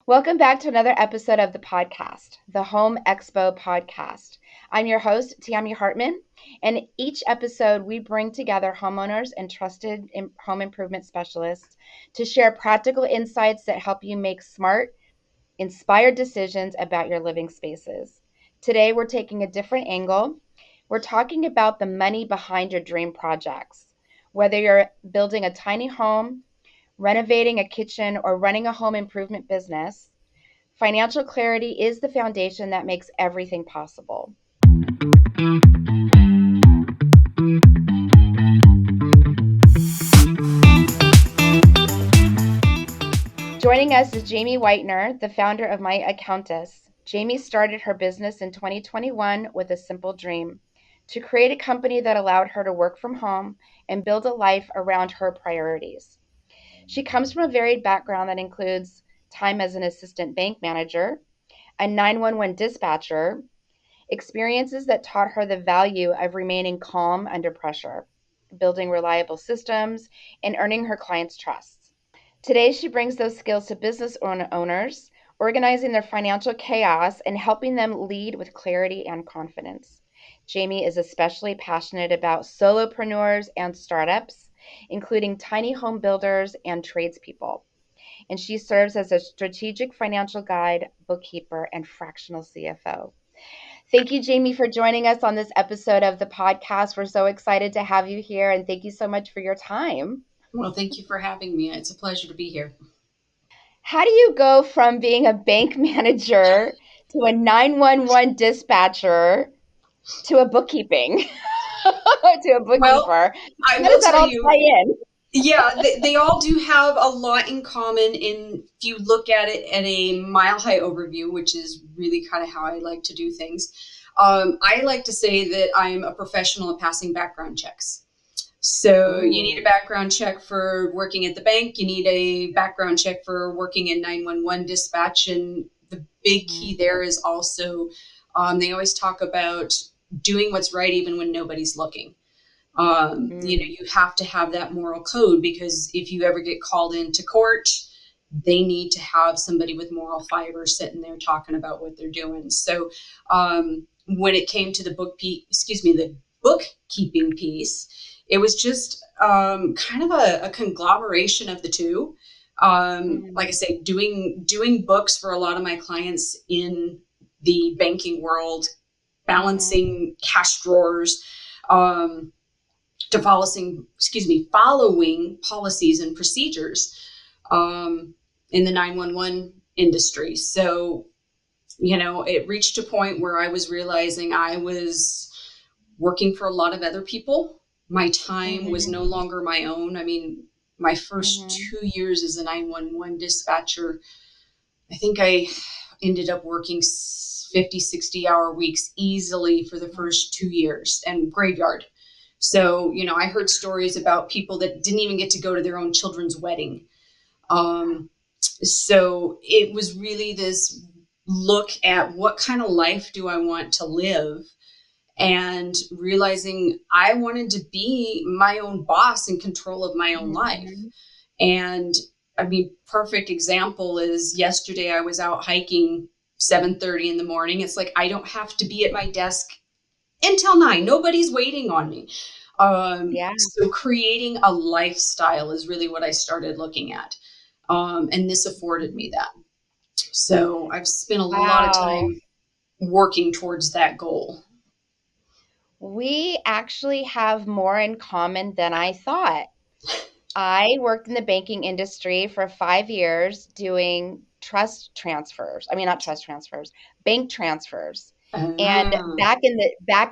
Welcome back to another episode of the podcast, the Home Expo Podcast. I'm your host, Tammie Hartman, and each episode we bring together homeowners and trusted home improvement specialists to share practical insights that help you make smart, inspired decisions about your living spaces. Today we're taking a different angle. We're talking about the money behind your dream projects. Whether you're building a tiny home, renovating a kitchen, or running a home improvement business, financial clarity is the foundation that makes everything possible. Joining us is Jamie Whitener, the founder of My Accountess. Jamie started her business in 2021 with a simple dream: to create a company that allowed her to work from home and build a life around her priorities. She comes from a varied background that includes time as an assistant bank manager, a 911 dispatcher, experiences that taught her the value of remaining calm under pressure, building reliable systems, and earning her clients' trust. Today, she brings those skills to business owners, organizing their financial chaos and helping them lead with clarity and confidence. Jamie is especially passionate about solopreneurs and startups, including tiny home builders and tradespeople. And she serves as a strategic financial guide, bookkeeper, and fractional CFO. Thank you, Jamie, for joining us on this episode of the podcast. We're so excited to have you here, and thank you so much for your time. Well, thank you for having me. It's a pleasure to be here. How do you go from being a bank manager to a 911 dispatcher to a bookkeeping to a Well, bookkeeper? I How will does that tell all you, tie in? yeah, they all do have a lot in common. If you look at it at a mile high overview, which is really kind of how I like to do things, I like to say that I'm a professional at passing background checks. So you need a background check for working at the bank. You need a background check for working in 911 dispatch. And the big key there is also, they always talk about doing what's right even when nobody's looking. You have to have that moral code, because if you ever get called into court, they need to have somebody with moral fiber sitting there talking about what they're doing. So when it came to the bookkeeping piece, it was just kind of a conglomeration of the two. Like I say, doing books for a lot of my clients in the banking world, balancing cash drawers, to following policies and procedures in the 911 industry. So, it reached a point where I was realizing I was working for a lot of other people. My time was no longer my own. I mean, my first 2 years as a 911 dispatcher, I think I ended up working 50, 60-hour weeks easily for the first 2 years, and graveyard. So, I heard stories about people that didn't even get to go to their own children's wedding. So it was really this look at what kind of life do I want to live, and realizing I wanted to be my own boss in control of my own life. And I mean, perfect example is yesterday I was out hiking 7:30 in the morning. It's like, I don't have to be at my desk until 9. Nobody's waiting on me. So creating a lifestyle is really what I started looking at. And this afforded me that. So I've spent a lot of time working towards that goal. We actually have more in common than I thought. I worked in the banking industry for 5 years doing bank transfers. And back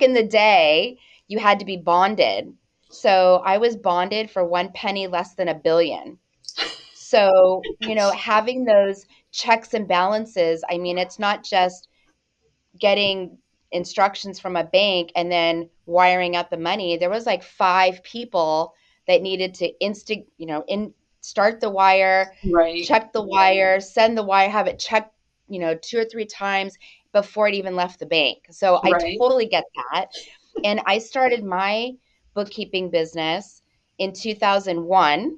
in the day, you had to be bonded. So I was bonded for one penny less than $1 billion. So, having those checks and balances, I mean, it's not just getting instructions from a bank and then wiring out the money. There was like 5 people that needed to start the wire, Right. check the wire, send the wire, have it checked, 2 or 3 times before it even left the bank. So I totally get that. And I started my bookkeeping business in 2001.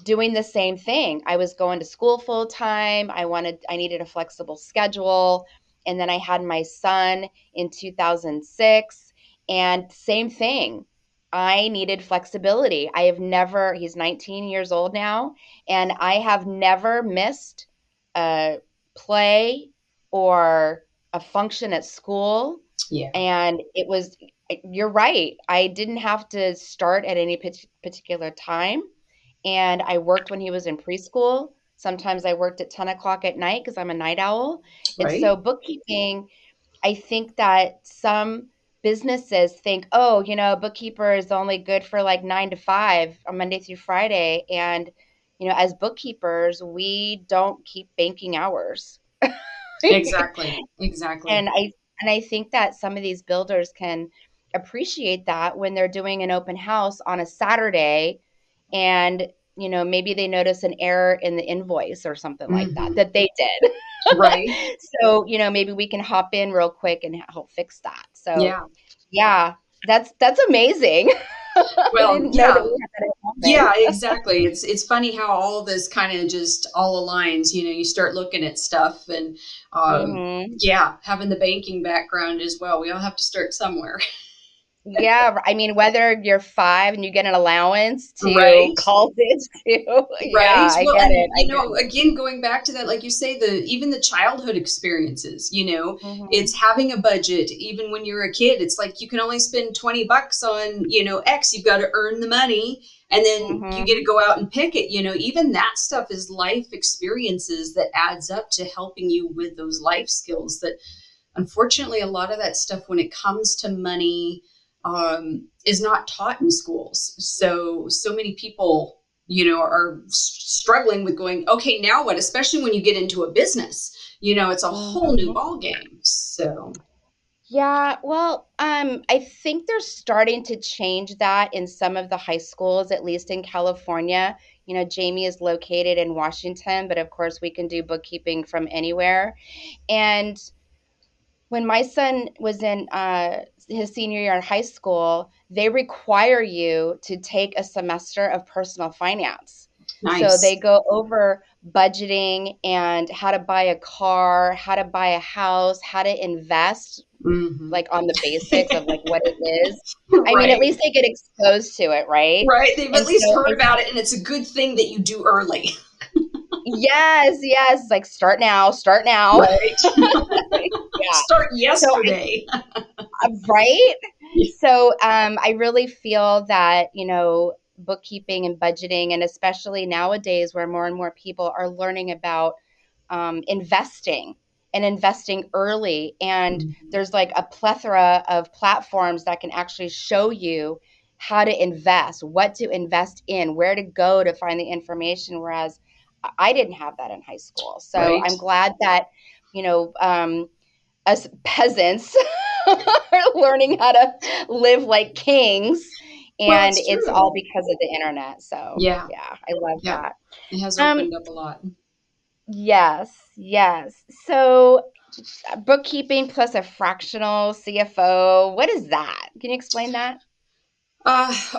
doing the same thing. I was going to school full time. I needed a flexible schedule. And then I had my son in 2006, and same thing. I needed flexibility. He's 19 years old now, and I have never missed a play or a function at school. Yeah. And you're right. I didn't have to start at any particular time. And I worked when he was in preschool. Sometimes I worked at 10 o'clock at night because I'm a night owl. And Right. so bookkeeping, I think that some businesses think, oh, bookkeeper is only good for like 9 to 5 on Monday through Friday. And, as bookkeepers, we don't keep banking hours. Exactly. Exactly. And I think that some of these builders can appreciate that when they're doing an open house on a Saturday, and maybe they notice an error in the invoice or something like that Hmm. that they did. Right. So, maybe we can hop in real quick and help fix that. So, Yeah. yeah, that's amazing. I Well, didn't know that yeah. we had Yeah, that in common. exactly. It's funny how all this kind of just all aligns. You start looking at stuff, and Hmm. yeah, having the banking background as well. We all have to start somewhere. Yeah, I mean, whether you're 5 and you get an allowance to Right. college too. Right. Yeah, I Well, get and it. I get it. again, going back to that, like you say, even the childhood experiences, it's Mhm. having a budget. Even when you're a kid, it's like you can only spend $20 on, X. You've got to earn the money, and then you get to Mhm. go out and pick it. Even that stuff is life experiences that adds up to helping you with those life skills that, unfortunately, a lot of that stuff when it comes to money is not taught in schools. So many people, are struggling with going, okay, now what? Especially when you get into a business, it's a whole new Mhm. ball game. So Yeah, well, I think they're starting to change that in some of the high schools, at least in California. Jamie is located in Washington, but of course we can do bookkeeping from anywhere. And when my son was in his senior year in high school, they require you to take a semester of personal finance. So they nice. go over budgeting and how to buy a car, how to buy a house, how to invest, Hmm. like on the basics of like what it is. I mean, at Right. least they get exposed to it, right? Right. They've And at least so heard about it, and it's a good thing that you do early. yes, yes, like start now, start now. Right. Yeah. Start So yesterday. right? Yeah. So I really feel that, bookkeeping and budgeting, and especially nowadays where more and more people are learning about investing and investing early. And Mhm. there's like a plethora of platforms that can actually show you how to invest, what to invest in, where to go to find the information. Whereas I didn't have that in high school. So Right. I'm glad that, you know, us peasants are learning how to live like kings, Well, and it's it's true. all because of the internet. So Yeah. yeah, I love Yeah. that. It has um opened up a lot. yes, yes. So bookkeeping plus a fractional CFO, what is that? Can you explain that?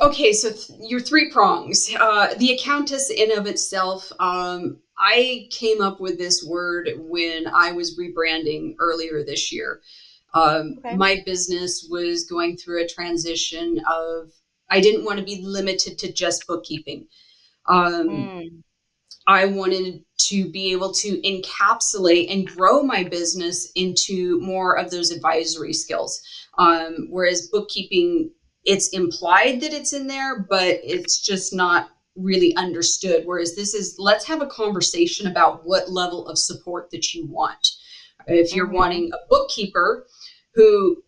Okay, so your three prongs. The accountess in of itself, I came up with this word when I was rebranding earlier this year. Okay. My business was going through a transition of, I didn't want to be limited to just bookkeeping. Um, Mm, I wanted to be able to encapsulate and grow my business into more of those advisory skills. Whereas bookkeeping, it's implied that it's in there, but it's just not really understood. Whereas this is, let's have a conversation about what level of support that you want. If you're mm-hmm, wanting a bookkeeper who,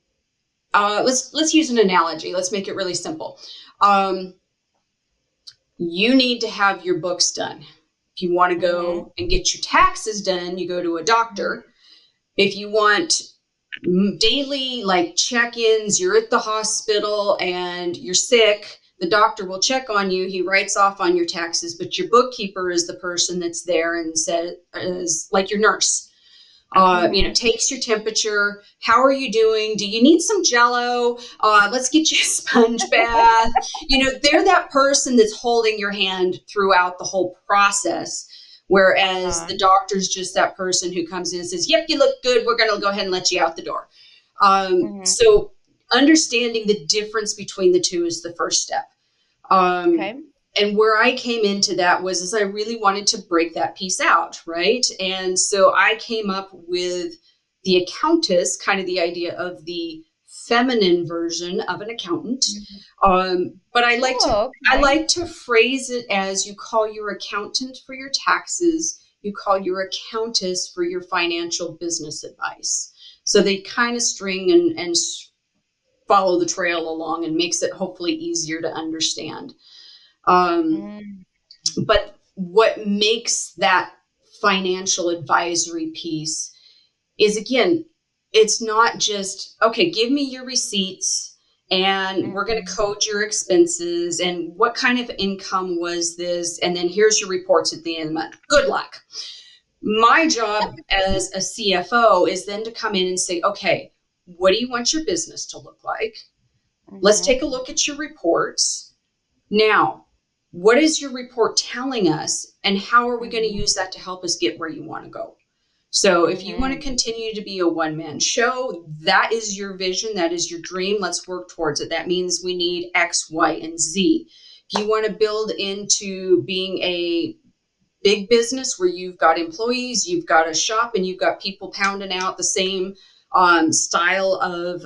let's use an analogy. Let's make it really simple. Um, you need to have your books done. If you want to mm-hmm, go and get your taxes done, you go to a doctor. If you want daily like check-ins, you're at the hospital and you're sick, the doctor will check on you. He writes off on your taxes, but your bookkeeper is the person that's there and says, is like your nurse. Takes your temperature. How are you doing? Do you need some Jello? Let's get you a sponge bath. They're that person that's holding your hand throughout the whole process. Whereas the doctor's just that person who comes in and says, yep, you look good. We're going to go ahead and let you out the door. So understanding the difference between the two is the first step. Okay. And where I came into that is I really wanted to break that piece out, right? And so I came up with the Accountess, kind of the idea of the feminine version of an accountant. But I like to phrase it as you call your accountant for your taxes, you call your Accountess for your financial business advice. So they kind of string and follow the trail along, and makes it hopefully easier to understand. But what makes that financial advisory piece is, again, it's not just, okay, give me your receipts and we're going to code your expenses and what kind of income was this, and then here's your reports at the end of the month. Good luck. My job as a CFO is then to come in and say, okay, what do you want your business to look like? Let's take a look at your reports. Now, what is your report telling us, and how are we going to use that to help us get where you want to go? So if you want to continue to be a one-man show, that is your vision, that is your dream, let's work towards it. That means we need X, Y, and Z. If you want to build into being a big business where you've got employees, you've got a shop, and you've got people pounding out the same style of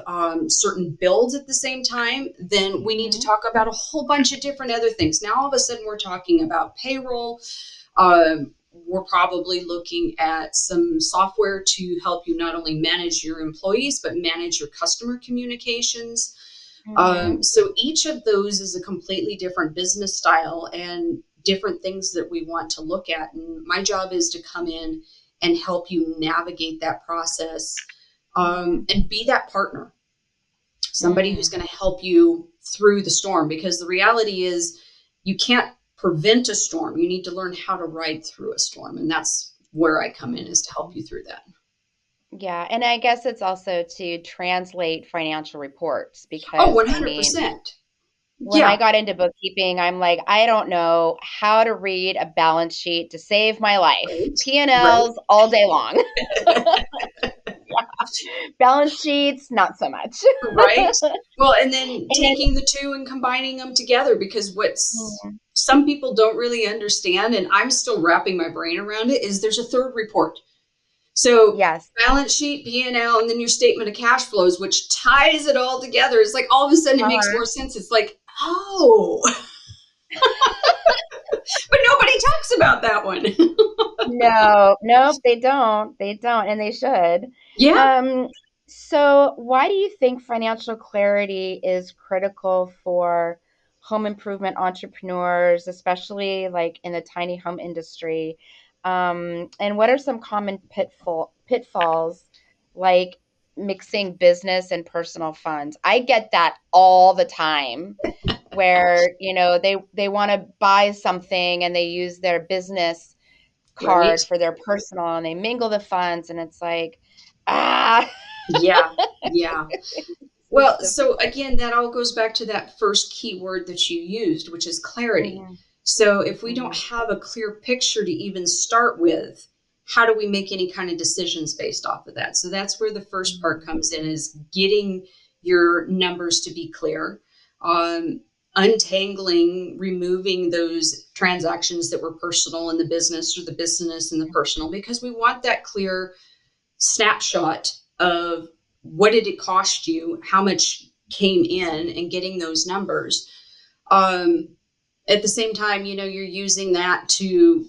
certain builds at the same time, then we need to talk about a whole bunch of different other things. Now, all of a sudden, we're talking about payroll. We're probably looking at some software to help you not only manage your employees, but manage your customer communications. So each of those is a completely different business style and different things that we want to look at. And my job is to come in and help you navigate that process, and be that partner, somebody who's going to help you through the storm, because the reality is you can't prevent a storm. You need to learn how to ride through a storm. And that's where I come in, is to help you through that. Yeah. And I guess it's also to translate financial reports, Oh, because 100%. when I got into bookkeeping, I'm like, I don't know how to read a balance sheet to save my life. P&Ls all day long. Balance sheets, not so much. Right. Well, and then taking the two and combining them together, because some people don't really understand, and I'm still wrapping my brain around it, is there's a third report. So balance sheet, P&L, and then your statement of cash flows, which ties it all together. It's like all of a sudden it makes more sense. It's like, oh, but nobody talks about that one. No, they don't. And they should. Yeah. So why do you think financial clarity is critical for home improvement entrepreneurs, especially like in the tiny home industry? And what are some common pitfalls, like mixing business and personal funds? I get that all the time, where, they want to buy something and they use their business card for their personal, and they mingle the funds, and it's like, yeah. Well, so again, that all goes back to that first key word that you used, which is clarity. So if we don't have a clear picture to even start with, how do we make any kind of decisions based off of that? So that's where the first part comes in, is getting your numbers to be clear, untangling, removing those transactions that were personal in the business, or the business in the personal, because we want that clear snapshot of what did it cost you, how much came in, and getting those numbers. At the same time, you're using that to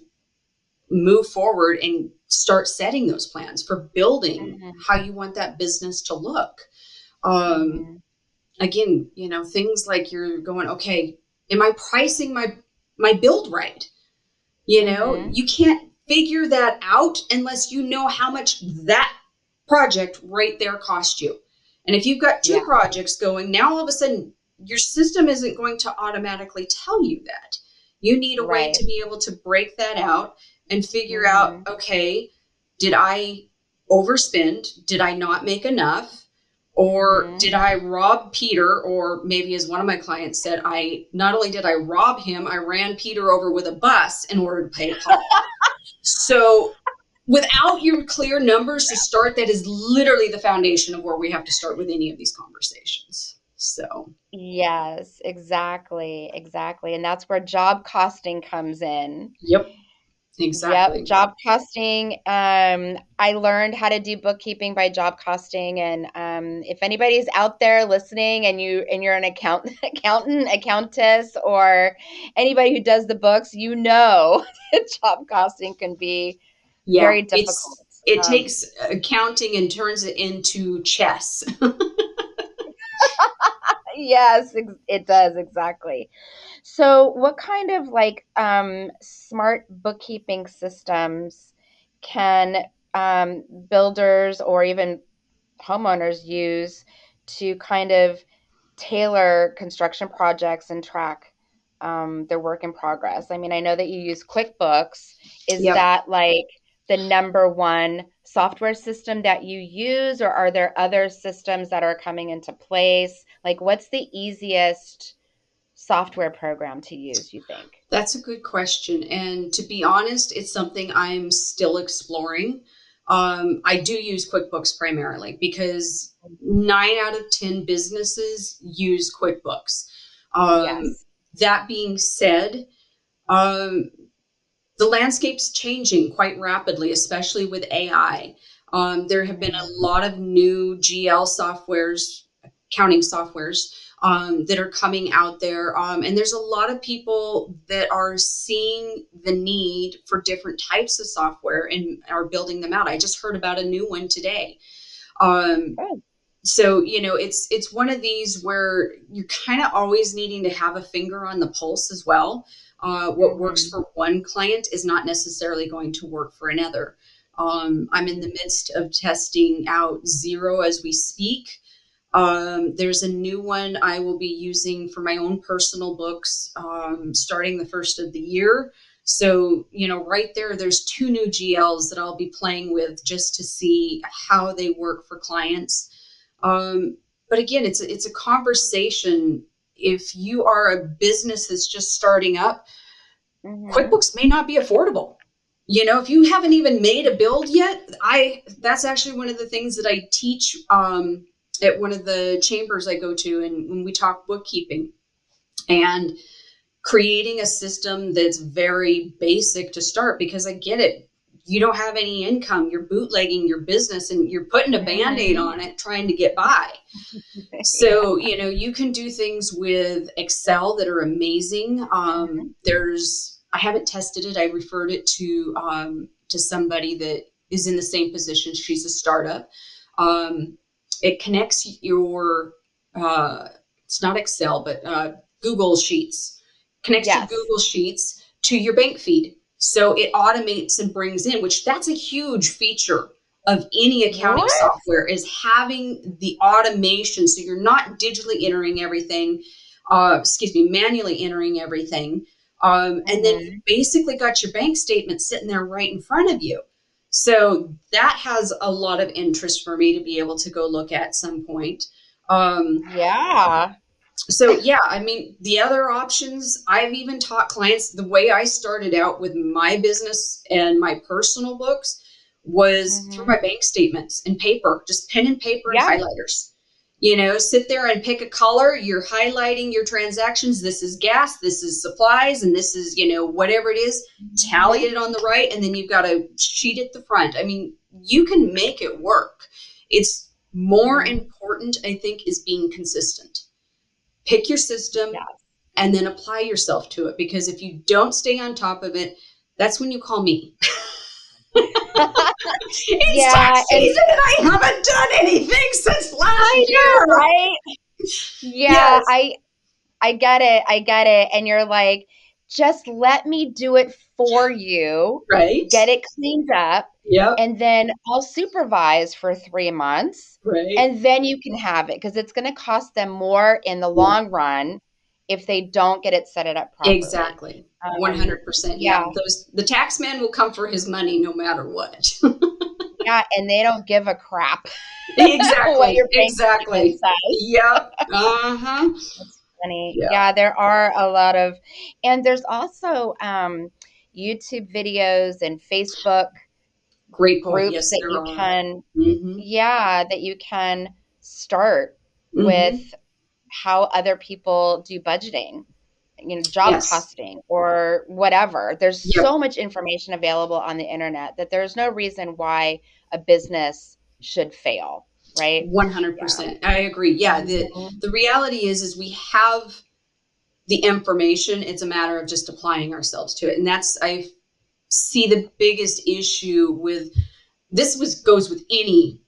move forward and start setting those plans for building how you want that business to look. Again, things like you're going, okay, am I pricing my build right? You can't figure that out unless you know how much that project right there cost you. And if you've got two projects going, now all of a sudden your system isn't going to automatically tell you that. You need a way to be able to break that out and figure out, okay, did I overspend? Did I not make enough? Or Mm-hmm. did I rob Peter? Or maybe, as one of my clients said, I not only did I rob him, I ran Peter over with a bus in order to pay Paul. So without your clear numbers to start, that is literally the foundation of where we have to start with any of these conversations. So, Yes, exactly, exactly. And that's where job costing comes in. yep, Yep, exactly. job costing. I learned how to do bookkeeping by job costing, and if anybody's out there listening, and you're an accountant, accountess, or anybody who does the books, you know that job costing can be Yeah, very difficult. it takes accounting and turns it into chess. Yes, it does exactly. So, what kind of like smart bookkeeping systems can builders or even homeowners use to kind of tailor construction projects and track their work in progress? I mean, I know that you use QuickBooks. Is Yep. that like the number one software system that you use, or are there other systems that are coming into place? Like, what's the easiest software program to use, you think? That's a good question. And to be honest, it's something I'm still exploring. I do use QuickBooks primarily because 9 out of 10 businesses use QuickBooks. Um, Yes. that being said, um, the landscape's changing quite rapidly, especially with AI. There have been a Mhm. lot of new GL softwares, accounting softwares, that are coming out there. And there's a lot of people that are seeing the need for different types of software and are building them out. I just heard about a new one today. Um, Oh. so it's one of these where you're kind of always needing to have a finger on the pulse as well. What works Mhm. for one client is not necessarily going to work for another. I'm in the midst of testing out Zero as we speak. There's a new one I will be using for my own personal books, starting the first of the year. So, right there's two new GLs that I'll be playing with just to see how they work for clients. But again, it's a conversation. If you are a business that's just starting up, Mhm. QuickBooks may not be affordable. If you haven't even made a build yet, that's actually one of the things that I teach at one of the chambers I go to, and when we talk bookkeeping and creating a system that's very basic to start, because I get it. You don't have any income, you're bootlegging your business and you're putting a band-aid Mhm. on it trying to get by. Yeah. So, you can do things with Excel that are amazing. Mhm. I haven't tested it. I referred it to somebody that is in the same position. She's a startup. It connects uh, it's not Excel, but Google Sheets, connects your Yes. Google Sheets to your bank feed. So it automates and brings in, which that's a huge feature of any accounting What? software, is having the automation. So you're not digitally entering everything, manually entering everything. And then you Mhm. basically got your bank statement sitting there right in front of you. So that has a lot of interest for me to be able to go look at some point. Um, Yeah. so yeah, I mean, the other options, I've even taught clients, the way I started out with my business and my personal books was through Mhm. my bank statements and paper, just pen and paper and Yeah. highlighters. Sit there and pick a color. You're highlighting your transactions. This is gas, this is supplies, and this is, whatever it is. Tally Mhm. it on the right, and then you've got a sheet at the front. I mean, you can make it work. It's more Mhm. important, I think, is being consistent. Pick your system Yes. and then apply yourself to it, because if you don't stay on top of it, that's when you call me. It's Yeah, tax and season and I haven't done anything since last I know, year. right? Yeah, Yes. I get it. I get it. And you're like, just let me do it for you, Right. get it cleaned up, Yep. and then I'll supervise for 3 months, Right. and then you can have it because it's going to cost them more in the Yeah. long run if they don't get it set it up properly. Exactly. Um, 100%. Yeah. yeah, The tax man will come for his money no matter what. Yeah, and they don't give a crap what Exactly. your bank statement Exactly. says. Yep. Uh-huh. That's funny. Yeah. Yeah, there are a lot of, and there's also YouTube videos and Facebook Great point. groups Yes, that there you are. can, Mm-hmm. yeah, that you can start with Mm-hmm. how other people do budgeting, job Yes. costing or whatever. There's Yep. so much information available on the internet that there's no reason why a business should fail, right? Yeah. 100%. I agree. Yeah. Mhm. The reality is we have the information. It's a matter of just applying ourselves to it. And I see the biggest issue with goes with any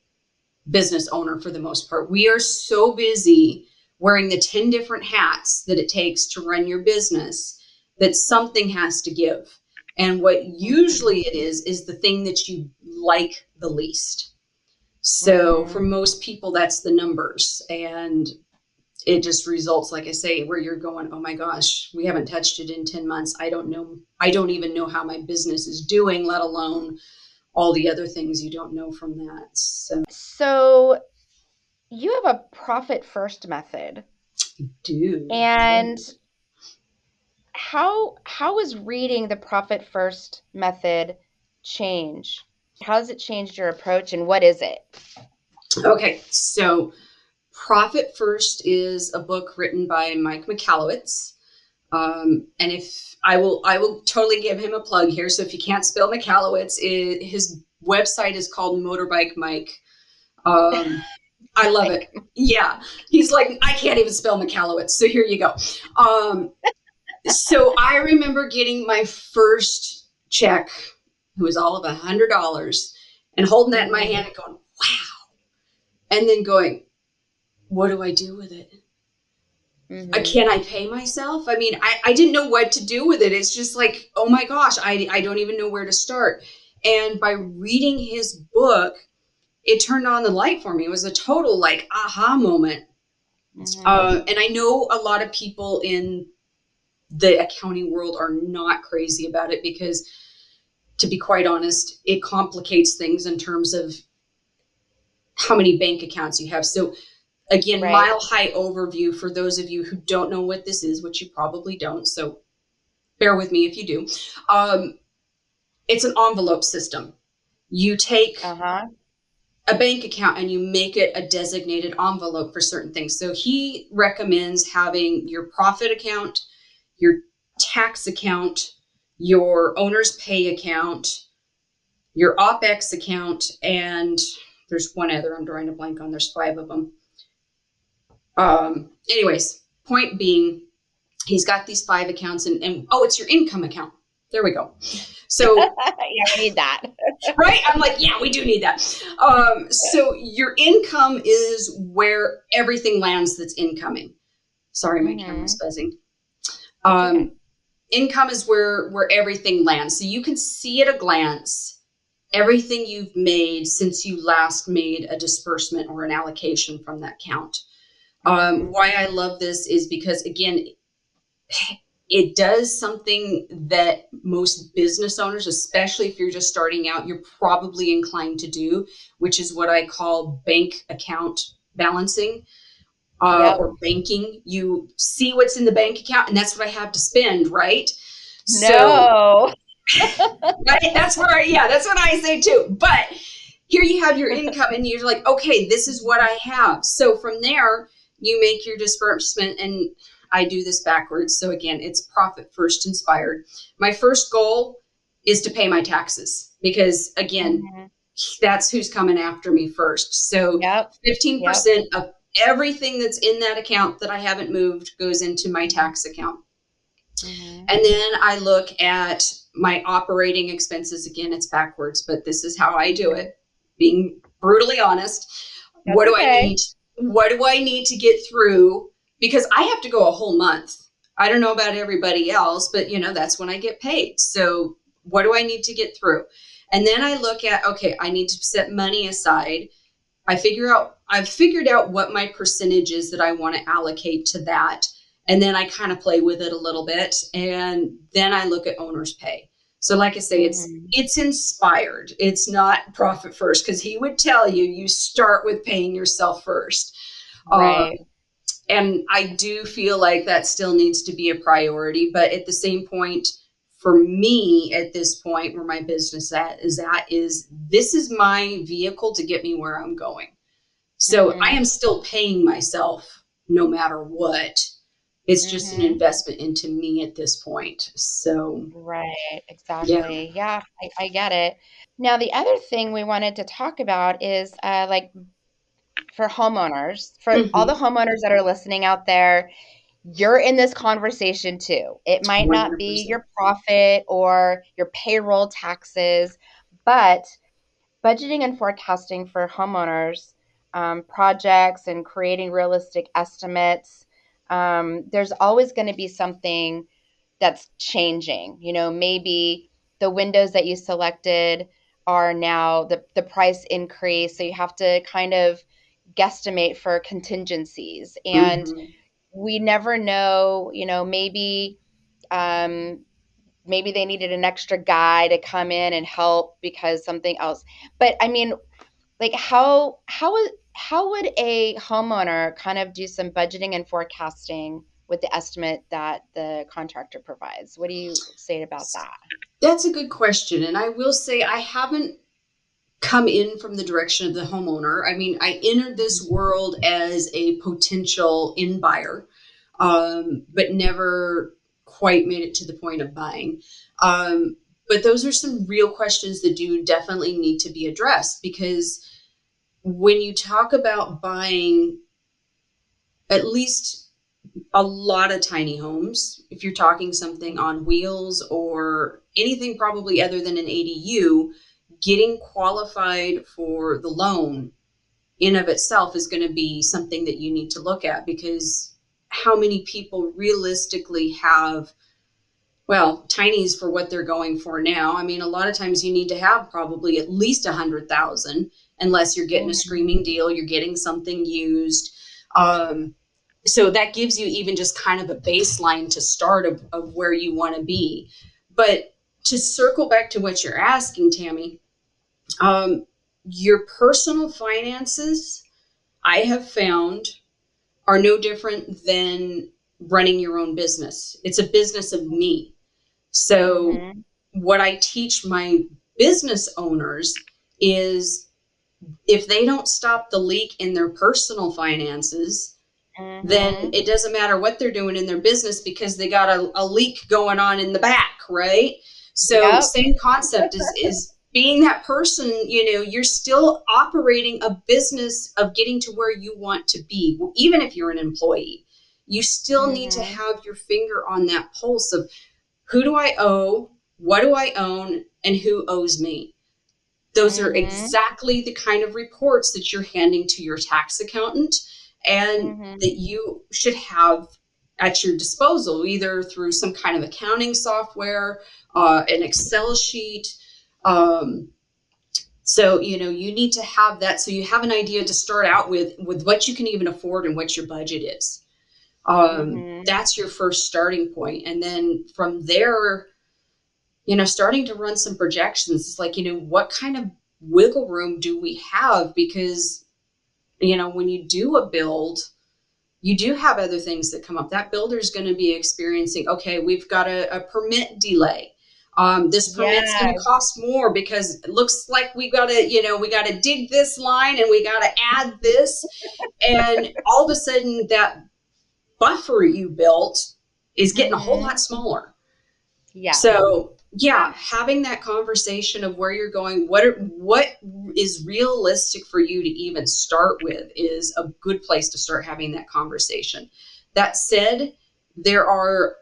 business owner for the most part. We are so busy wearing the 10 different hats that it takes to run your business that something has to give. And what Mhm. usually it is the thing that you like the least. So for Mhm. most people, that's the numbers. And it just results, like I say, where you're going, oh my gosh, we haven't touched it in 10 months. I don't know. I don't even know how my business is doing, let alone all the other things you don't know from that. So, So you have a profit first method. do. And how is reading the profit first method change? How has it changed your approach and what is it? Okay. So, Profit First is a book written by Mike McAllowitz. And if I will totally give him a plug here. So if you can't spell McAllowitz, his website is called Motorbike Mike. Um, I love Like, it. Yeah. He's like, I can't even spell McAllowitz. So here you go. Um, so I remember getting my first check, it was all of $100, and holding that in my mhm, hand and going, wow. And then going, what do I do with it? mhm, Can I pay myself? I mean, I didn't know what to do with it. It's just like, oh my gosh, I don't even know where to start. And by reading his book, it turned on the light for me. It was a total like aha moment. mhm. And I know a lot of people in the accounting world are not crazy about it because, to be quite honest, it complicates things in terms of how many bank accounts you have. So again, Right. mile high overview for those of you who don't know what this is, which you probably don't. So bear with me if you do. Um, it's an envelope system. You take Uh-huh. a bank account and you make it a designated envelope for certain things. So he recommends having your profit account, your tax account, your owner's pay account, your OPEX account, and there's one other I'm drawing a blank on. There's 5 of them. Anyways, point being, he's got these 5 accounts and oh, it's your income account. There we go. So Yeah, we need that. right? I'm like, yeah, we do need that. So your income is where everything lands that's incoming. Sorry, my camera's Mhm. buzzing. That's okay. Um, Income is where everything lands. So you can see at a glance everything you've made since you last made a disbursement or an allocation from that account. Mhm. Why I love this is because, again, it does something that most business owners, especially if you're just starting out, you're probably inclined to do, which is what I call bank account balancing, Yep. or banking. You see what's in the bank account, and that's what I have to spend, right? So, No. right, that's what I say too. But here you have your income, and you're like, okay, this is what I have. So from there, you make your disbursement, and I do this backwards. So again, it's profit first inspired. My first goal is to pay my taxes because, again, Mhm. that's who's coming after me first. So Yep. Yep. 15% of everything that's in that account that I haven't moved goes into my Mhm. tax account. Mhm. And then I look at my operating expenses. Again, it's backwards, but this is how I do Mhm. it. Being brutally honest, what That's do I okay. need? What do I need to get through? Because I have to go a whole month. I don't know about everybody else, but that's when I get paid. So what do I need to get through? And then I look at, okay, I need to set money aside. I've figured out what my percentage is that I want to allocate to that. And then I kind of play with it a little bit. And then I look at owner's pay. So like I say, Mhm. it's inspired. It's not profit first, because he would tell you, you start with paying yourself first. Um, Right. and I do feel like that still needs to be a priority. But at the same point, for me at this point where my business is this is my vehicle to get me where I'm going. So I am Mhm. still paying myself no matter what. It's just an Mhm. investment into me at this point. So Right. yeah. Exactly. Yeah, I get it. Now, the other thing we wanted to talk about is like for homeowners, for all the Hmm. homeowners that are listening out there, you're in this conversation too. It might not be 100%. your profit or your payroll taxes, but budgeting and forecasting for homeowners, projects and creating realistic estimates, there's always going to be something that's changing. Maybe the windows that you selected are now the price increase. So you have to kind of guesstimate for contingencies. And Hmm. we never know, um, maybe they needed an extra guy to come in and help because something else. But I mean, like how would a homeowner kind of do some budgeting and forecasting with the estimate that the contractor provides? What do you say about that? That's a good question. And I will say I haven't come in from the direction of the homeowner. I mean, I entered this Mhm. world as a potential in buyer, but never quite made it to the point of buying. But those are some real questions that do definitely need to be addressed, because when you talk about buying at least a lot of tiny homes, if you're talking something on wheels or anything probably other than an ADU, getting qualified for the loan in of itself is going to be something that you need to look at, because how many people realistically have, well, tinies for what they're going for now? I mean, a lot of times you need to have probably at least 100,000, unless you're getting a Mhm. screaming deal, you're getting something used. Um, so that gives you even just kind of a baseline to start of where you want to be. But to circle back to what you're asking, Tammie, um, your personal finances, I have found, are no different than running your own business. It's a business of me. So, Mhm. what I teach my business owners is, if they don't stop the leak in their personal finances, then Mhm. it doesn't matter what they're doing in their business, because they got a leak going on in the back, right? So Yep. same concept is being that person, you're still operating a business of getting to where you want to be. Well, even if you're an employee, you still need to Mhm. have your finger on that pulse of, who do I owe, what do I own, and who owes me. Those are Mhm. exactly the kind of reports that you're handing to your tax accountant, and that Mhm. you should have at your disposal, either through some kind of accounting software, an Excel sheet. Um, so, you need to have that, so you have an idea to start out with what you can even afford and what your budget is. Mhm. That's your first starting point. And then from there, starting to run some projections. It's like, what kind of wiggle room do we have? Because, when you do a build, you do have other things that come up. That builder is going to be experiencing, okay, we've got a permit delay. This permit's going to Yes. cost more, because it looks like we got to dig this line and we got to add this. And all of a sudden, that buffer you built is getting a whole lot Mhm. smaller. Yes. So yeah, having that conversation of where you're going, what is realistic for you to even start with, is a good place to start having that conversation. That said, there are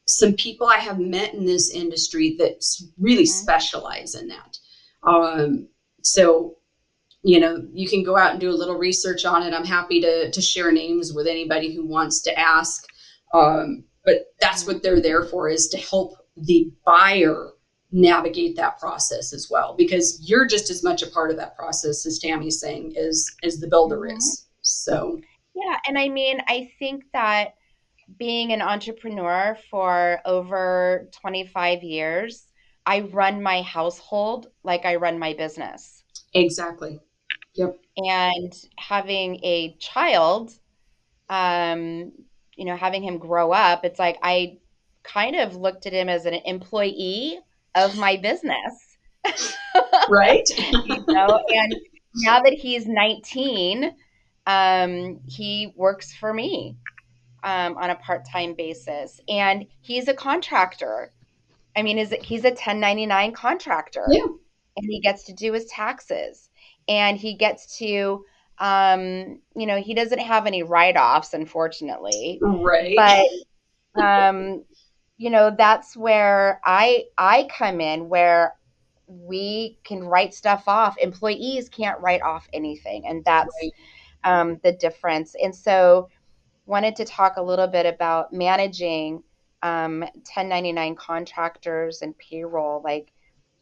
some people I have met in this industry that really Mhm. specialize in that. Um, so you can go out and do a little research on it. I'm happy to share names with anybody who wants to ask. But that's what Mhm. they're there for, is to help the buyer navigate that process as well, because you're just as much a part of that process, as Tammie's saying, as the builder Mhm. is. So Yeah, and I mean, I think that being an entrepreneur for over 25 years, I run my household like I run my business. Exactly. Yep. And having a child, um, having him grow up, it's like I kind of looked at him as an employee of my business. Right. And now that he's 19, he works for me on a part-time basis, and he's a contractor. I mean, he's a 1099 contractor, Yeah. and he gets to do his taxes, and he gets to, he doesn't have any write-offs, unfortunately, Right. but um, that's where I come in, where we can write stuff off. Employees can't write off anything, and that's Right. the difference. And so, wanted to talk a little bit about managing 1099 contractors and payroll. Like,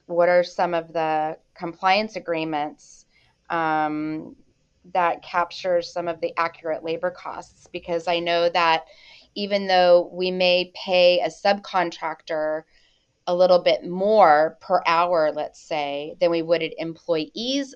what are some of the compliance agreements um, that capture some of the accurate labor costs? Because I know that even though we may pay a subcontractor a little bit more per hour, let's say, than we would an employee's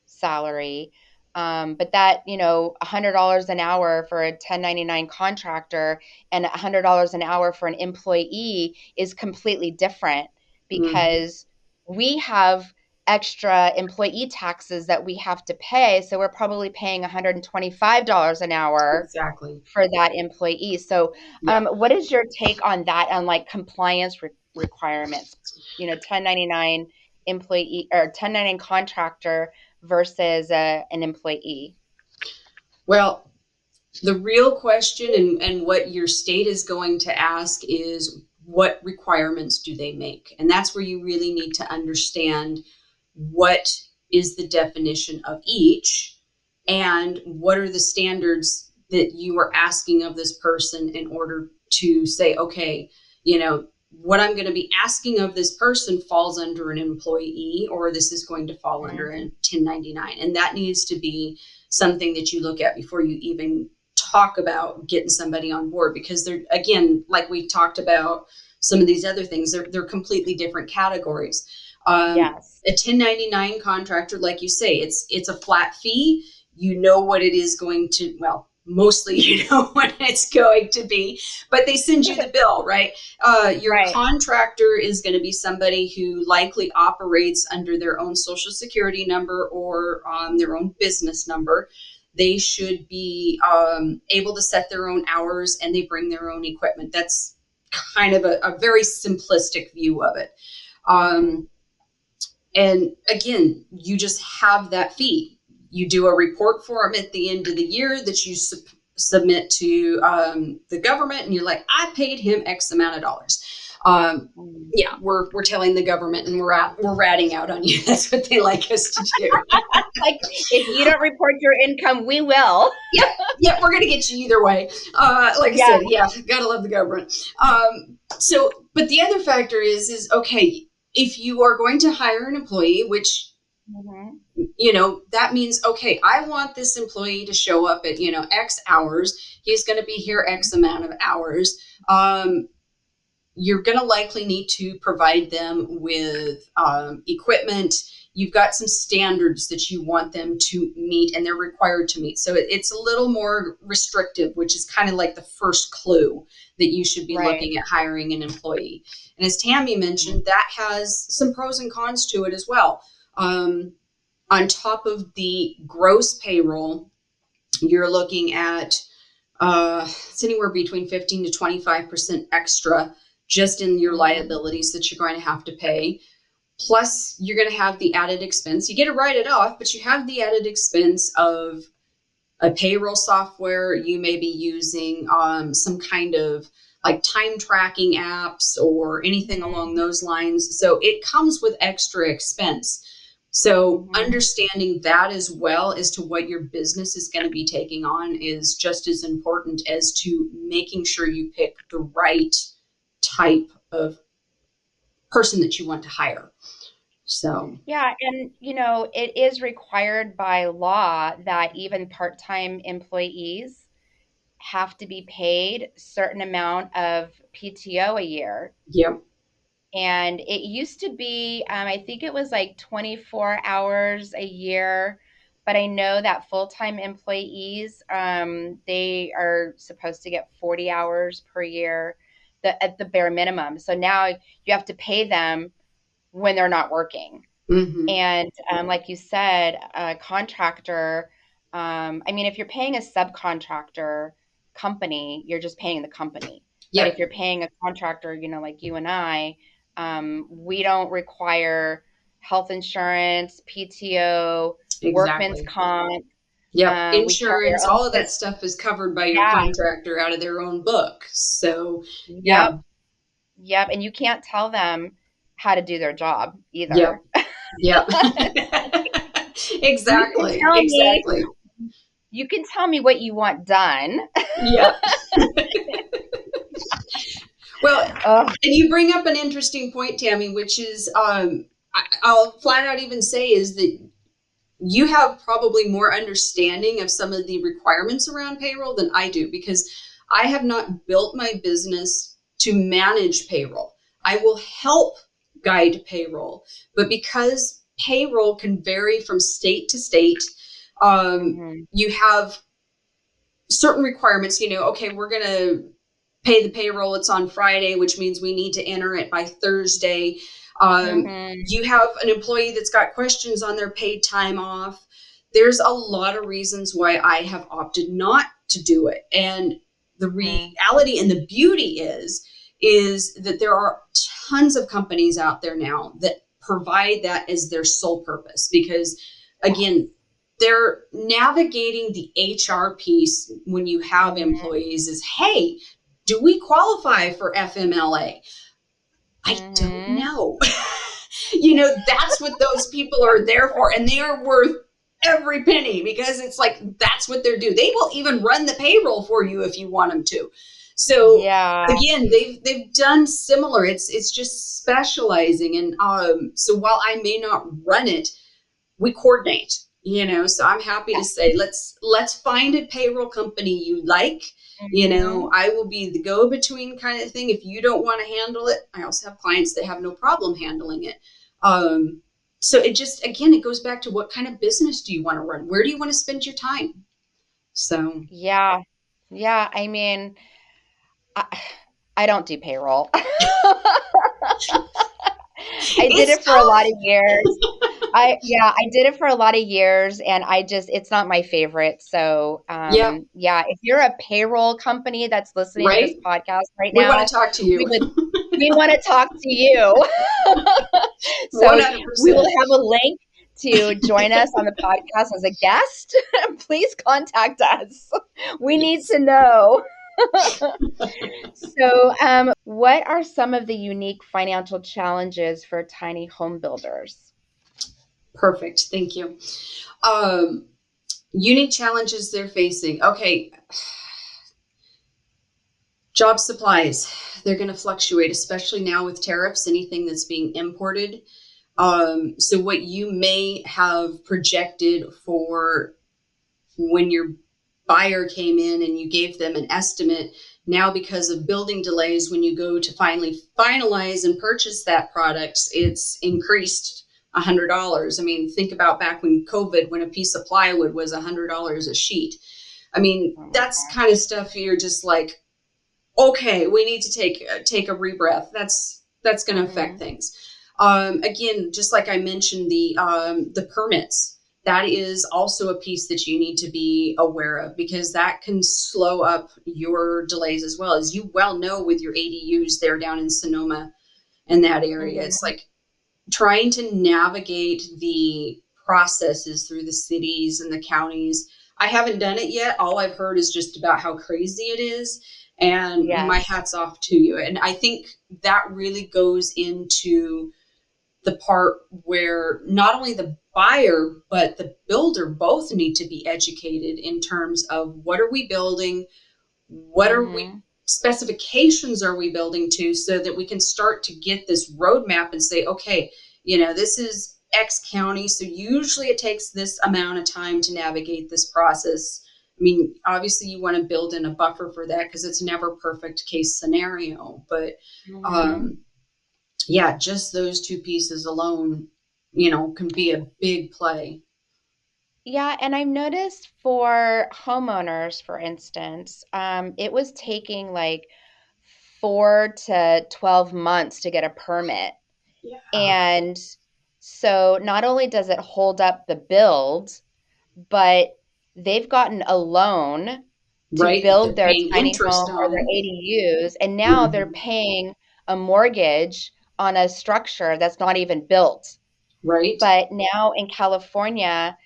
salary. But that, $100 an hour for a 1099 contractor and $100 an hour for an employee is completely different, Hmm. because we have extra employee taxes that we have to pay. So we're probably paying $125 an hour Exactly. for that employee. So, Yeah. what is your take on that, on like compliance requirements? 1099 employee or 1099 contractor versus an employee. Well, the real question and what your state is going to ask is what requirements do they make? And that's where you really need to understand what is the definition of each and what are the standards that you are asking of this person in order to say, okay, what I'm going to be asking of this person falls under an employee, or this is going to fall under a Mhm. 1099. And that needs to be something that you look at before you even talk about getting somebody on board, because they're, again, like we talked about some of these other things, they're completely different categories. Yes. A 1099 contractor, like you say, it's a flat fee. You know what it is going to, well, mostly you know what it's going to be, but they send you the bill, right? Your Right. contractor is going to be somebody who likely operates under their own social security number or their own business number. They should be able to set their own hours, and they bring their own equipment. That's kind of a very simplistic view of it. Mhm. Um, and again, you just have that fee. You do a report for them at the end of the year that you submit to the government, and you're like, I paid him X amount of dollars. Um, Mhm. yeah, we're telling the government, and we're ratting out on you. That's what they like us to do. Like, if you don't report your income, we will. Yep, yep, we're gonna get you either way. Like I Yeah. said, yeah, gotta love the government. But the other factor is okay, if you are going to hire an employee, which Mhm. that means, okay, I want this employee to show up at X hours. He's going to be here X amount of hours. You're going to likely need to provide them with equipment. You've got some standards that you want them to meet, and they're required to meet. So it's a little more restrictive, which is kind of like the first clue that you should be Right. looking at hiring an employee. And as Tammie mentioned, that has some pros and cons to it as well. On top of the gross payroll, you're looking at it's anywhere between 15 to 25% extra just in your Mhm. liabilities that you're going to have to pay. Plus, you're going to have the added expense. You get to write it off, but you have the added expense of a payroll software. You may be using some kind of like time tracking apps or anything along Mhm. those lines. So it comes with extra expense. So Mhm. understanding that as well as to what your business is going to be taking on is just as important as to making sure you pick the right type of person that you want to hire. So, Yeah, and it is required by law that even part-time employees have to be paid a certain amount of PTO a year. yeah. And it used to be, I think it was like 24 hours a year, but I know that full-time employees, they are supposed to get 40 hours per year, at the bare minimum. So now you have to pay them when they're not working. Mm-hmm. And like you said, a contractor, I mean, if you're paying a subcontractor company, you're just paying the company. But if Yep. you're paying a contractor, like you and I, we don't require health insurance, PTO, workman's Exactly. comp. Yep. We carry Insurance, our own. all of that stuff is covered by your Yeah. contractor out of their own book. So, Yep. yeah. Yep. And you can't tell them how to do their job Yep. either. Yep. You can Exactly. tell me Exactly. you can tell me what you want done. Yep. Well, Oh, and you bring up an interesting point, Tammie, which is, I'll flat out even say is that you have probably more understanding of some of the requirements around payroll than I do, because I have not built my business to manage payroll. I will help guide payroll, but because payroll can vary from state to state, mhm, you have certain requirements. Okay, we're going to pay the payroll. It's on Friday, which means we need to enter it by Thursday. mhm, You have an employee that's got questions on their paid time off. There's a lot of reasons why I have opted not to do it. And the mhm, reality and the beauty is that there are tons of companies out there now that provide that as their sole purpose, because again, they're navigating the HR piece when you have mhm, employees is, hey, do we qualify for FMLA? I don't mhm. know. That's what those people are there for. And they are worth every penny, because it's like, that's what they're doing. They will even run the payroll for you if you want them to. So Yeah, again, they've done similar. It's just specializing. And so while I may not run it, we coordinate. So I'm happy to say, let's find a payroll company you like. mhm. I will be the go-between kind of thing. If you don't want to handle it, I also have clients that have no problem handling it. So it just, again, it goes back to, what kind of business do you want to run? Where do you want to spend your time? So Yeah, yeah. I mean, I, I don't do payroll. I did it's it for a lot of tough. years. I did it for a lot of years, and it's not my favorite. So, Yep. yeah, if you're a payroll company that's listening to this Right. podcast right We want now, to talk to we you. would we want to talk to you. So we will 100%. have a link to join us on the podcast as a guest. Please contact us. We need Yes. to know. So, what are some of the unique financial challenges for tiny home builders? Perfect. Thank you. Um, Unique challenges they're facing. Okay, job supplies. They're going to fluctuate, especially now with tariffs, anything that's being imported. So what you may have projected for when your buyer came in and you gave them an estimate, now because of building delays, when you go to finally finalize and purchase that product, it's increased $100. I mean, think about back when COVID, when a piece of plywood was $100 a sheet. I mean, Oh my that's kind of stuff you're just like, okay, we need to take a rebreath. That's going to affect Mhm, things. Again, just like I mentioned, the permits. That is also a piece that you need to be aware of, because that can slow up your delays as well. As you well know, with your ADUs there down in Sonoma and that area, it's mhm, like trying to navigate the processes through the cities and the counties. I haven't done it yet. All I've heard is just about how crazy it is. And my yes, hat's off to you. And I think that really goes into the part where not only the buyer, but the builder both need to be educated in terms of, what are we building? What are we mhm, specifications are we building to, so that we can start to get this roadmap and say, okay, this is X county. So usually it takes this amount of time to navigate this process. I mean, obviously you want to build in a buffer for that, because it's never perfect case scenario, but mhm. um, yeah, just those two pieces alone, you know, can be a big play. Yeah, and I've noticed for homeowners, for instance, it was taking like 4 to 12 months to get a permit. Yeah. And so not only does it hold up the build, but they've gotten a loan to Right, that build they're their paying tiny interest home or their on. ADUs, and now they're Mhm. paying a mortgage on a structure that's not even built. Right. But now in California,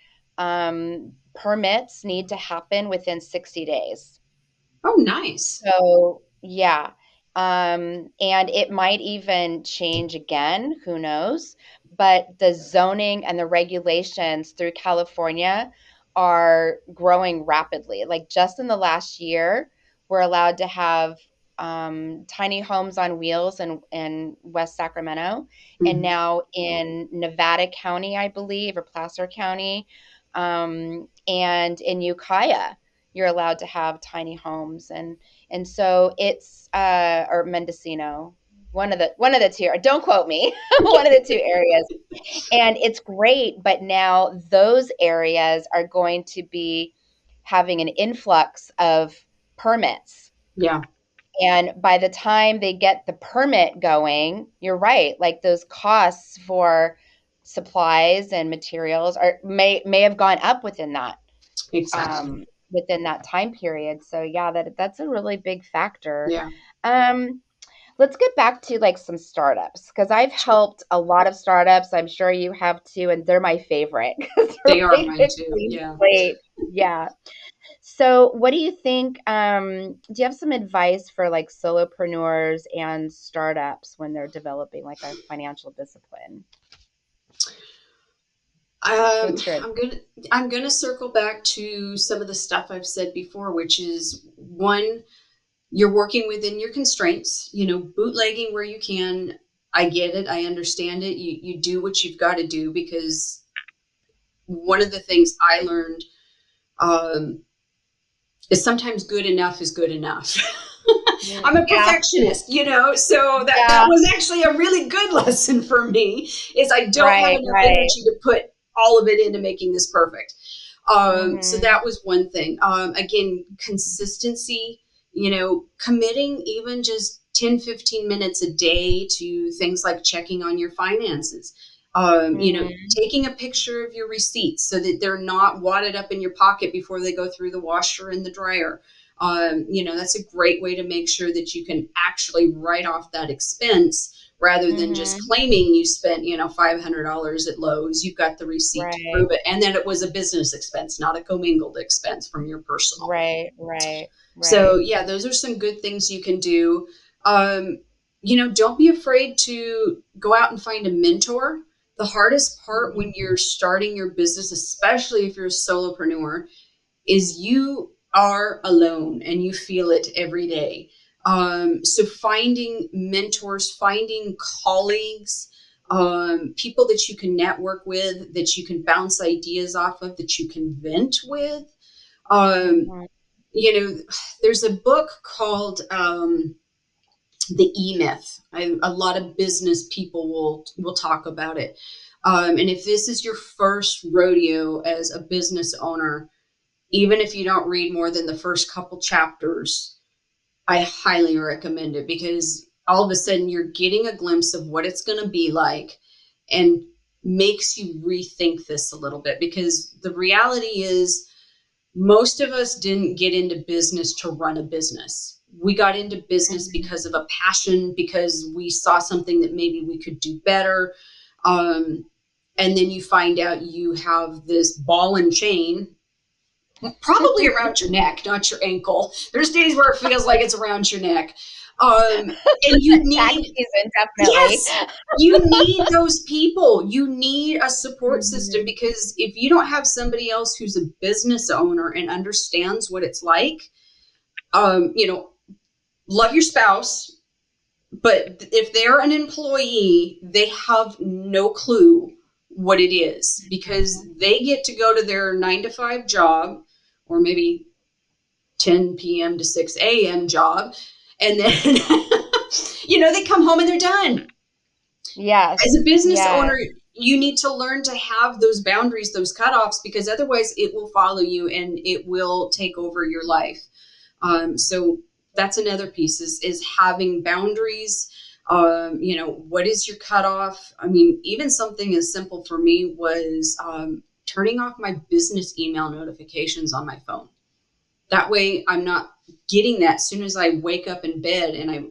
permits need to happen within 60 days. Oh, nice. So, yeah. And it might even change again, who knows? But the zoning and the regulations through California are growing rapidly. Like just in the last year, we're allowed to have tiny homes on wheels in West Sacramento. And Mhm. now in Nevada County, I believe, or Placer County, and in Ukiah, you're allowed to have tiny homes. And so it's or Mendocino, one of the two. Don't quote me. One of the two areas, and it's great. But now those areas are going to be having an influx of permits, Yeah, and by the time they get the permit going, you're right. Like those costs for supplies and materials are may have gone up exactly. um, within that time period. So yeah, that's a really big factor. Yeah, Um, let's get back to like some startups because I've sure. helped a lot of startups. I'm sure you have too, and they're my favorite because they're They are like mine a too. clean Yeah. slate. Yeah. So, what do you think? Do you have some advice for like solopreneurs and startups when they're developing like a financial discipline? Um, What's your I'm gonna I'm gonna circle back to some of the stuff I've said before, which is one, you're working within your constraints, you know, bootlegging where you can. I get it, I understand it. You do what you've got to do, because one of the things I learned, um, is sometimes good enough is good enough. I'm a yeah, perfectionist, you know, so that yeah, was actually a really good lesson for me, is I don't have right, enough right. energy to put all of it into making this perfect. So Mm-hmm, that was one thing. Again, consistency, you know, committing even just 10-15 minutes a day to things like checking on your finances. You know, mm-hmm, taking a picture of your receipts so that they're not wadded up in your pocket before they go through the washer and the dryer. You know, that's a great way to make sure that you can actually write off that expense rather than just mm-hmm. claiming you spent, you know, $500 at Lowe's. You've got the receipt to Right, prove it, and that it was a business expense, not a commingled expense from your personal. right, right, So right. yeah, those are some good things you can do. Um, you know, don't be afraid to go out and find a mentor. The hardest part when you're starting your business, especially if you're a solopreneur, is you are alone and you feel it every day. So finding mentors, finding colleagues, people that you can network with, that you can bounce ideas off of, that you can vent with. Um, Mm-hmm, you know, there's a book called The E Myth. A lot of business people will talk about it. And if this is your first rodeo as a business owner, even if you don't read more than the first couple chapters, I highly recommend it, because all of a sudden you're getting a glimpse of what it's going to be like, and makes you rethink this a little bit, because the reality is most of us didn't get into business to run a business. We got into business mm-hmm. because of a passion, because we saw something that maybe we could do better. Um, and then you find out you have this ball and chain probably around your neck, not your ankle. There's days where it feels like it's around your neck. And you Tax need, season, definitely. yes, you need those people. You need a support system, Mm-hmm, because if you don't have somebody else who's a business owner and understands what it's like, you know, love your spouse, but if they're an employee, they have no clue what it is, because they get to go to their 9 to 5 job, or maybe 10 p.m. to 6 a.m. job. And then, you know, they come home and they're done. As Yes. a business Yes. owner, you need to learn to have those boundaries, those cutoffs, because otherwise it will follow you and it will take over your life. So that's another piece is having boundaries. What is your cutoff? I mean, even something as simple for me was turning off my business email notifications on my phone. That way I'm not getting that as soon as I wake up in bed and I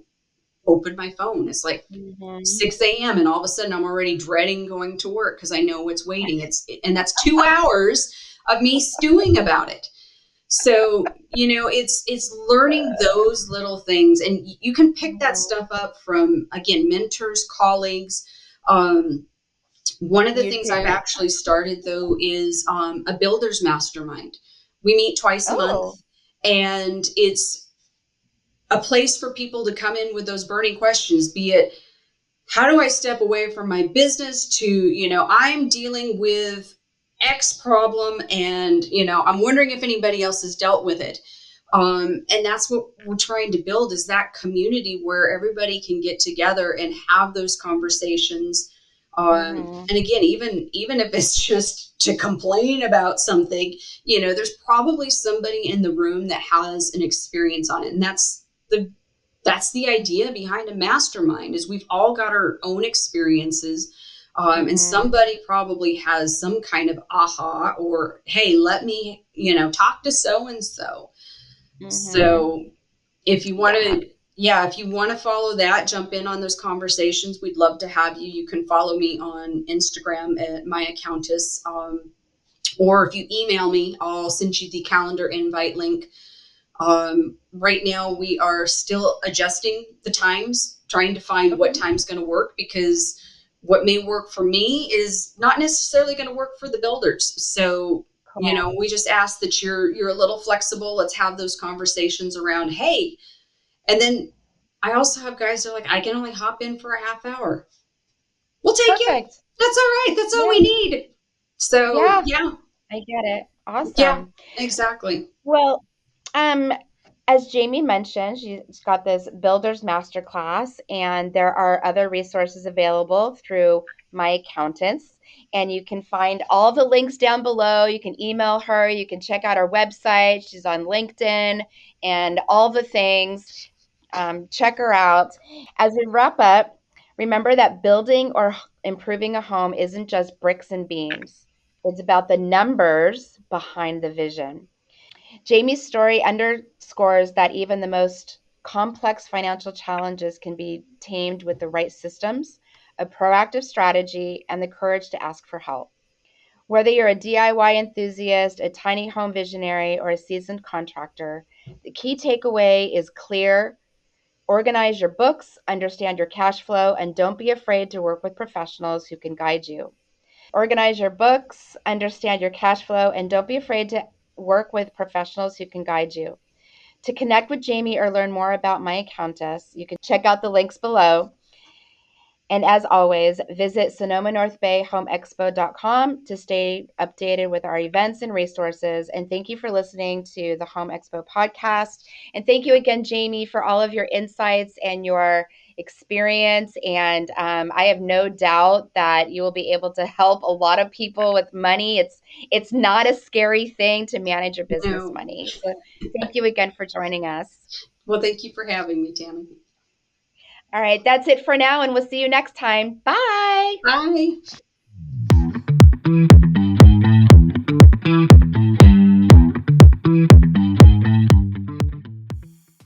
open my phone. It's like Hmm. 6 a.m. and all of a sudden I'm already dreading going to work because I know what's waiting. And that's 2 hours of me stewing about it. So, it's learning those little things, and you can pick that stuff up from, again, mentors, colleagues. Um, One of the things I've YouTube. actually started though is a builder's mastermind. We meet twice a month, Oh, and it's a place for people to come in with those burning questions, be it how do I step away from my business to, I'm dealing with X problem and, I'm wondering if anybody else has dealt with it. And that's what we're trying to build is that community where everybody can get together and have those conversations. hmm, And again, even if it's just to complain about something, there's probably somebody in the room that has an experience on it. And that's the idea behind a mastermind is we've all got our own experiences, and hmm, somebody probably has some kind of aha or hey, let me talk to so and so. hmm. So if you want Yeah. to, yeah, if you want to follow that, jump in on those conversations. We'd love to have you. You can follow me on Instagram at My Accountess, or if you email me, I'll send you the calendar invite link. Right now, we are still adjusting the times, trying to find what Okay. time's going to work because what may work for me is not necessarily going to work for the builders. So, Cool. we just ask that you're a little flexible. Let's have those conversations around, hey, and then I also have guys that are like, I can only hop in for a half hour. We'll take you. Perfect. That's all right. That's all we Yeah. need. So, Yeah. yeah, I get it. yeah, Awesome. exactly. Well, um, as Jamie mentioned, she's got this Builders Masterclass, and there are other resources available through My Accountants. And you can find all the links down below. You can email her, you can check out her website. She's on LinkedIn and all the things. Check her out. As we wrap up, remember that building or improving a home isn't just bricks and beams, it's about the numbers behind the vision. Jamie's story underscores that even the most complex financial challenges can be tamed with the right systems, a proactive strategy, and the courage to ask for help. Whether you're a DIY enthusiast, a tiny home visionary, or a seasoned contractor, the key takeaway is clear. Organize your books, understand your cash flow, and don't be afraid to work with professionals who can guide you. Organize your books, understand your cash flow, and don't be afraid to work with professionals who can guide you. To connect with Jamie or learn more about My Accountess, you can check out the links below. And as always, visit Sonoma North Bay HomeExpo.com to stay updated with our events and resources. And thank you for listening to the Home Expo podcast. And thank you again, Jamie, for all of your insights and your experience. And I have no doubt that you will be able to help a lot of people with money. It's not a scary thing to manage your business No. money. So thank you again for joining us. Well, thank you for having me, Tammie. All right, that's it for now, and we'll see you next time. Bye. Bye.